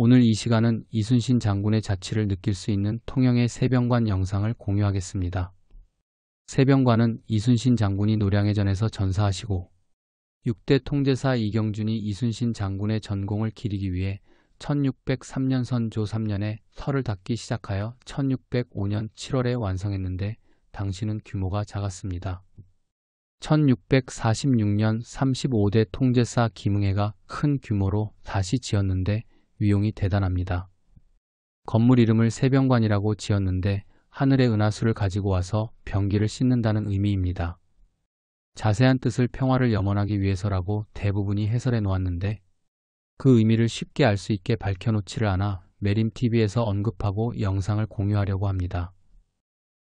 오늘 이 시간은 이순신 장군의 자취를 느낄 수 있는 통영의 세병관 영상을 공유하겠습니다. 세병관은 이순신 장군이 노량해전에서 전사하시고 6대 통제사 이경준이 이순신 장군의 전공을 기리기 위해 1603년 선조 3년에 터를 닦기 시작하여 1605년 7월에 완성했는데 당시는 규모가 작았습니다. 1646년 35대 통제사 김응해가 큰 규모로 다시 지었는데 위용이 대단합니다. 건물 이름을 세병관이라고 지었는데 하늘의 은하수를 가지고 와서 병기를 씻는다는 의미입니다. 자세한 뜻을 평화를 염원하기 위해서라고 대부분이 해설해 놓았는데 그 의미를 쉽게 알 수 있게 밝혀놓지를 않아 매림TV에서 언급하고 영상을 공유하려고 합니다.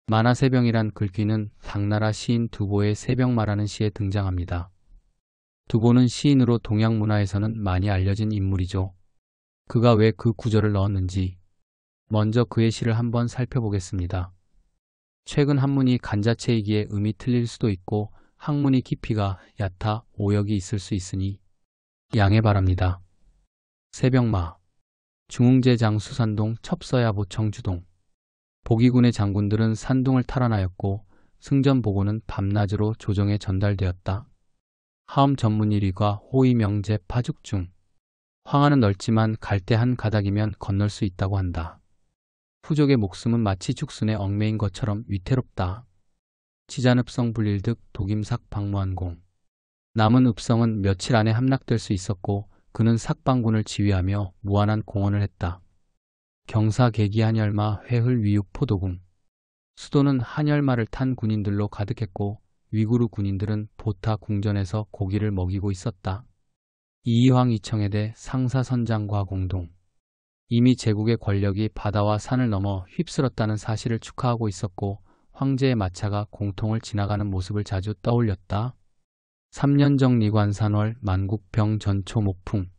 만화세병이란 글귀는 당나라 시인 두보의 세병마라는 시에 등장합니다. 두보는 시인으로 동양 문화에서는 많이 알려진 인물이죠. 그가 왜 그 구절을 넣었는지 먼저 그의 시를 한번 살펴보겠습니다. 최근 한문이 간자체이기에 음이 틀릴 수도 있고 학문이 깊이가 얕아 오역이 있을 수 있으니 양해 바랍니다. 세병마 중흥제장 수산동 첩서야보 청주동 보기군의 장군들은 산둥을 탈환하였고 승전보고는 밤낮으로 조정에 전달되었다. 하엄 전문일위가 호위명제 파죽중 황하는 넓지만 갈대 한 가닥이면 건널 수 있다고 한다. 후족의 목숨은 마치 죽순에 얽매인 것처럼 위태롭다. 지잔읍성 불릴득 독임삭 방무한공 남은 읍성은 며칠 안에 함락될 수 있었고 그는 삭방군을 지휘하며 무한한 공헌을 했다. 경사 계기 한열마 회흘 위육 포도궁 수도는 한열마를 탄 군인들로 가득했고 위구르 군인들은 보타 궁전에서 고기를 먹이고 있었다. 이이황 이청해대 상사선장과 공동 이미 제국의 권력이 바다와 산을 넘어 휩쓸었다는 사실을 축하하고 있었고 황제의 마차가 공통을 지나가는 모습을 자주 떠올렸다. 3년정 리관산월 만국병 전초 목풍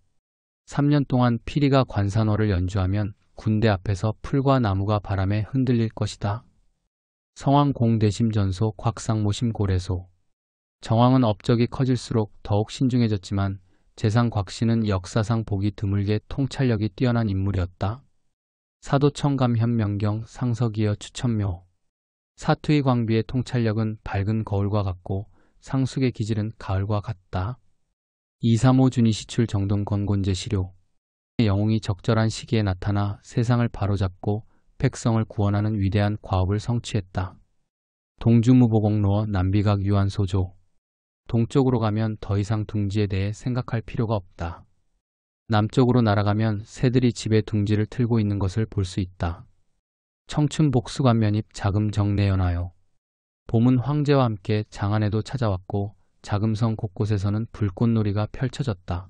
3년 동안 피리가 관산월을 연주하면 군대 앞에서 풀과 나무가 바람에 흔들릴 것이다. 성왕 공대심전소 곽상모심 고래소 정왕은 업적이 커질수록 더욱 신중해졌지만 재상 곽씨는 역사상 보기 드물게 통찰력이 뛰어난 인물이었다. 사도청감 현명경 상석이여 추천묘 사투의 광비의 통찰력은 밝은 거울과 같고 상숙의 기질은 가을과 같다. 235 준이시출 정동 건곤제 시료 영웅이 적절한 시기에 나타나 세상을 바로잡고 백성을 구원하는 위대한 과업을 성취했다. 동주무보공로어 남비각 유한소조 동쪽으로 가면 더 이상 둥지에 대해 생각할 필요가 없다. 남쪽으로 날아가면 새들이 집에 둥지를 틀고 있는 것을 볼 수 있다. 청춘복수관면입 자금정내연하여 봄은 황제와 함께 장안에도 찾아왔고 자금성 곳곳에서는 불꽃놀이가 펼쳐졌다.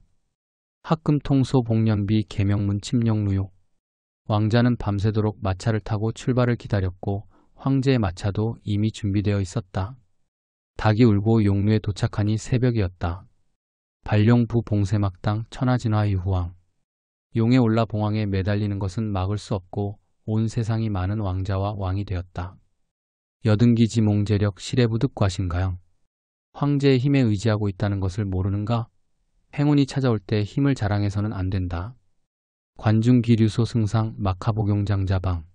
학금통소 복년비 계명문 침령루요 왕자는 밤새도록 마차를 타고 출발을 기다렸고 황제의 마차도 이미 준비되어 있었다. 닭이 울고 용루에 도착하니 새벽이었다. 발룡부 봉세막당 천하진화 이후왕 용에 올라 봉황에 매달리는 것은 막을 수 없고 온 세상이 많은 왕자와 왕이 되었다. 여등기지 몽제력 시래부득 과신가영 황제의 힘에 의지하고 있다는 것을 모르는가? 행운이 찾아올 때 힘을 자랑해서는 안 된다. 관중기류소 승상 마카복용장자방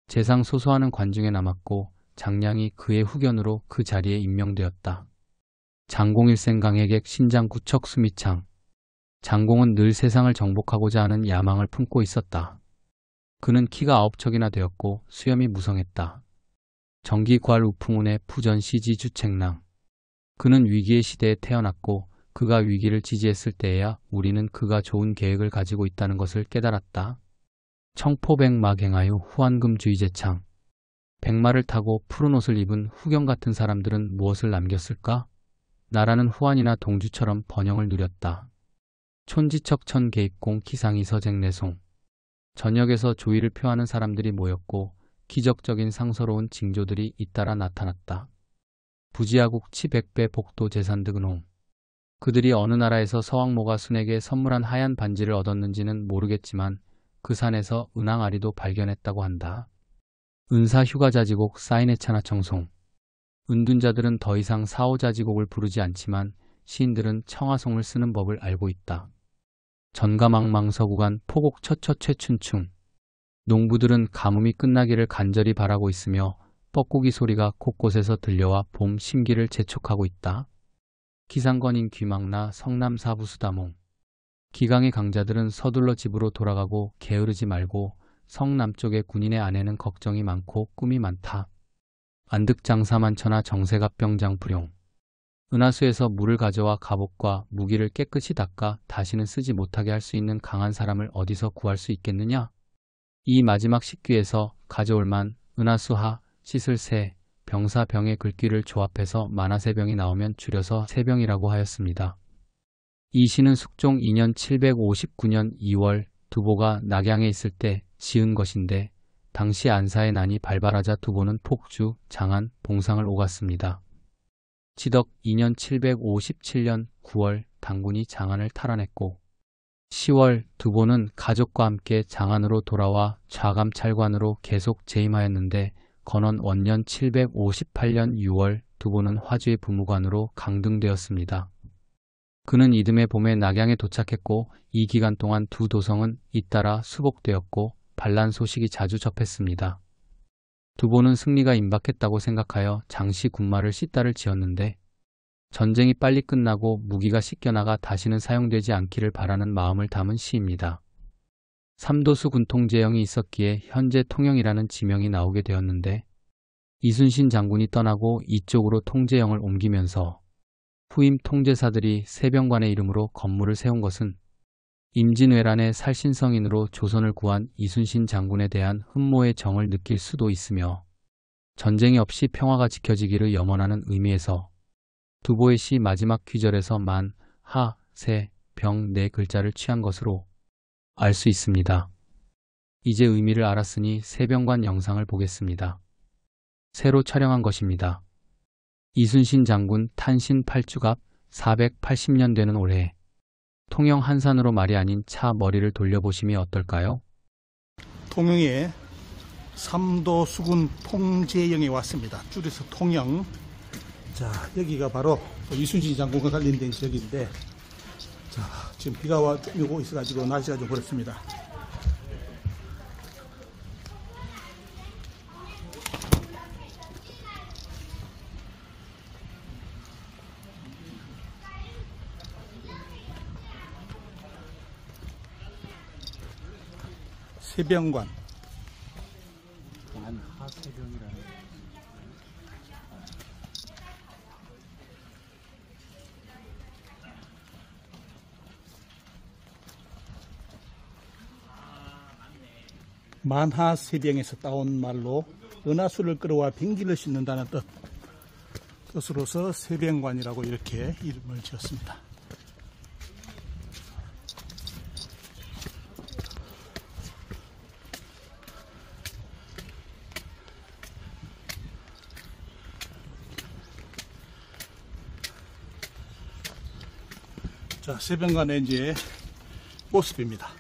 재상 소소하는 관중에 남았고 장량이 그의 후견으로 그 자리에 임명되었다. 장공일생강해객 신장구척 수미창 장공은 늘 세상을 정복하고자 하는 야망을 품고 있었다. 그는 키가 9척이나 되었고 수염이 무성했다. 정기괄 우풍운의 푸전시지 주책랑 그는 위기의 시대에 태어났고 그가 위기를 지지했을 때에야 우리는 그가 좋은 계획을 가지고 있다는 것을 깨달았다. 청포백마갱하유 후한금주의제창 백마를 타고 푸른 옷을 입은 후경 같은 사람들은 무엇을 남겼을까? 나라는 후한이나 동주처럼 번영을 누렸다. 촌지척천 개입공 기상이 서쟁내송 전역에서 조의를 표하는 사람들이 모였고 기적적인 상서로운 징조들이 잇따라 나타났다. 부지하국 치백배 복도 재산득은홍 그들이 어느 나라에서 서왕모가 순에게 선물한 하얀 반지를 얻었는지는 모르겠지만 그 산에서 은항아리도 발견했다고 한다. 은사휴가자지곡 사인해차나 청송 은둔자들은 더 이상 사오자지곡을 부르지 않지만 시인들은 청하송을 쓰는 법을 알고 있다. 전가망망 서구간 포곡 처처최춘충. 농부들은 가뭄이 끝나기를 간절히 바라고 있으며 뻐꾸기 소리가 곳곳에서 들려와 봄 심기를 재촉하고 있다. 기상건인 귀망나 성남사부수다몽. 기강의 강자들은 서둘러 집으로 돌아가고 게으르지 말고 성남쪽의 군인의 아내는 걱정이 많고 꿈이 많다. 안득장사만천하 정세갑병장불용. 은하수에서 물을 가져와 갑옷과 무기를 깨끗이 닦아 다시는 쓰지 못하게 할 수 있는 강한 사람을 어디서 구할 수 있겠느냐? 이 마지막 식귀에서 가져올만 은하수하 씻을새 병사병의 글귀를 조합해서 만화세병이 나오면 줄여서 세병이라고 하였습니다. 이 시는 숙종 2년 759년 2월 두보가 낙양에 있을 때 지은 것인데 당시 안사의 난이 발발하자 두보는 폭주, 장안, 봉상을 오갔습니다. 지덕 2년 757년 9월 당군이 장안을 탈환했고 10월 두보는 가족과 함께 장안으로 돌아와 좌감찰관으로 계속 재임하였는데 건원 원년 758년 6월 두보는 화주의 부무관으로 강등되었습니다. 그는 이듬해 봄에 낙양에 도착했고 이 기간 동안 두 도성은 잇따라 수복되었고 반란 소식이 자주 접했습니다. 두보는 승리가 임박했다고 생각하여 장시 군마를 씻다를 지었는데 전쟁이 빨리 끝나고 무기가 씻겨나가 다시는 사용되지 않기를 바라는 마음을 담은 시입니다. 삼도수 군통제형이 있었기에 현재 통영이라는 지명이 나오게 되었는데 이순신 장군이 떠나고 이쪽으로 통제형을 옮기면서 후임 통제사들이 세병관의 이름으로 건물을 세운 것은 임진왜란의 살신성인으로 조선을 구한 이순신 장군에 대한 흠모의 정을 느낄 수도 있으며 전쟁이 없이 평화가 지켜지기를 염원하는 의미에서 두보의 시 마지막 귀절에서 만, 하, 세, 병 네 글자를 취한 것으로 알 수 있습니다. 이제 의미를 알았으니 세병관 영상을 보겠습니다. 새로 촬영한 것입니다. 이순신 장군 탄신 8주갑 480년 되는 올해 통영 한산으로 말이 아닌 차 머리를 돌려보심이 어떨까요? 통영에 삼도수군 통제영에 왔습니다. 줄여서 통영. 자, 여기가 바로 이순신 장군과 관련된 지역인데, 자, 지금 비가 오고 있어가지고 날씨가 좀 그렇습니다. 세병관. 만하세병이라는 만하세병에서 따온 말로 은하수를 끌어와 빙기를 씻는다는 뜻으로서 세병관이라고 이렇게 이름을 지었습니다. 자, 세병관의 이제 모습입니다.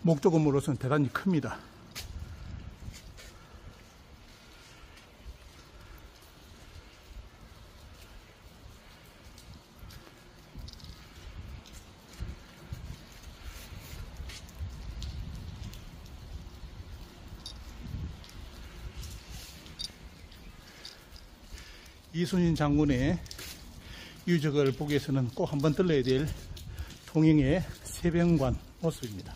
목조 건물로서는 대단히 큽니다. 이순신 장군의 유적을 보기 위해서는 꼭 한번 들러야 될 통영의 세병관 모습입니다.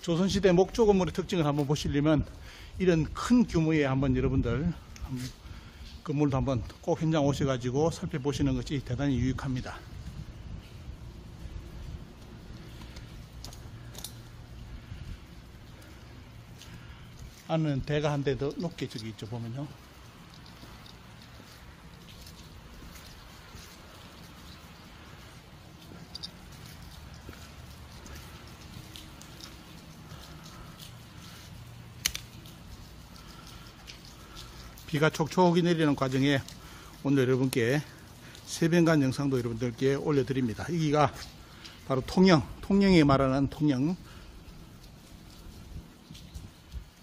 조선시대 목조 건물의 특징을 한번 보시려면 이런 큰 규모의 한번 여러분들 건물도 한번 꼭 현장 오셔가지고 살펴보시는 것이 대단히 유익합니다. 안에는 대가 한 대 더 높게 저기 있죠, 보면요. 비가 촉촉이 내리는 과정에 오늘 여러분께 세변관 영상도 여러분들께 올려드립니다. 여기가 바로 통영에 말하는 통영,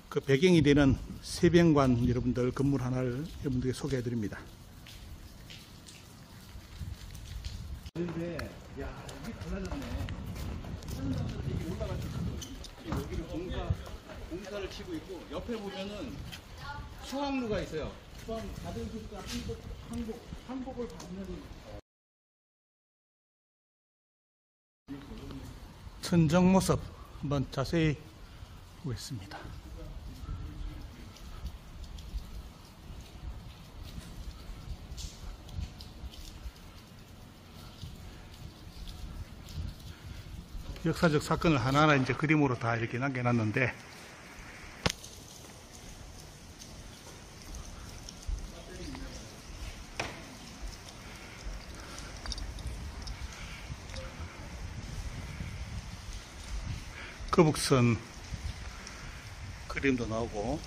그 배경이 되는 세변관 여러분들 건물 하나를 여러분들께 소개해 드립니다. 그런데 야, 이게 달라졌네. 여기를 공사를 치고 있고, 옆에 보면은 수학로가 있어요. 수학로 가정집과 한복을 받는 천정 모습 한번 자세히 보겠습니다. 역사적 사건을 하나하나 이제 그림으로 다 이렇게 남겨놨는데, 거북선 그림도 나오고,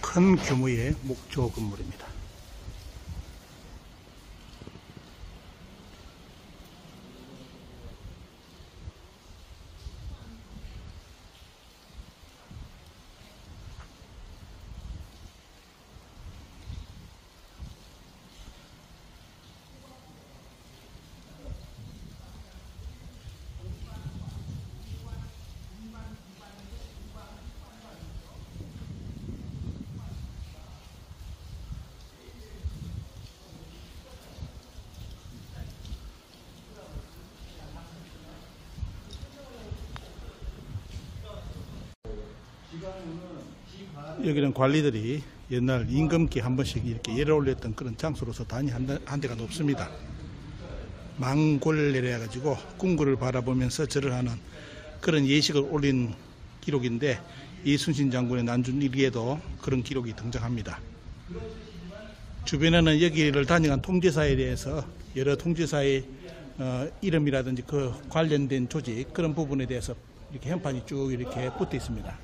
큰 규모의 목조 건물입니다. 여기는 관리들이 옛날 임금께 한 번씩 이렇게 예를 올렸던 그런 장소로서 단위 한 대가 높습니다. 망골 내려가지고 궁궐을 바라보면서 절을 하는 그런 예식을 올린 기록인데, 이순신 장군의 난중 일기에도 그런 기록이 등장합니다. 주변에는 여기를 다녀간 통제사에 대해서 여러 통제사의 이름이라든지 그 관련된 조직, 그런 부분에 대해서 이렇게 현판이 쭉 이렇게 붙어 있습니다.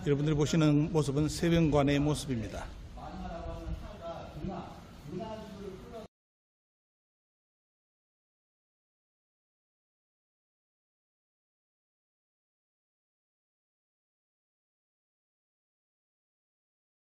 여러분들이 보시는 모습은 세변관의 모습입니다.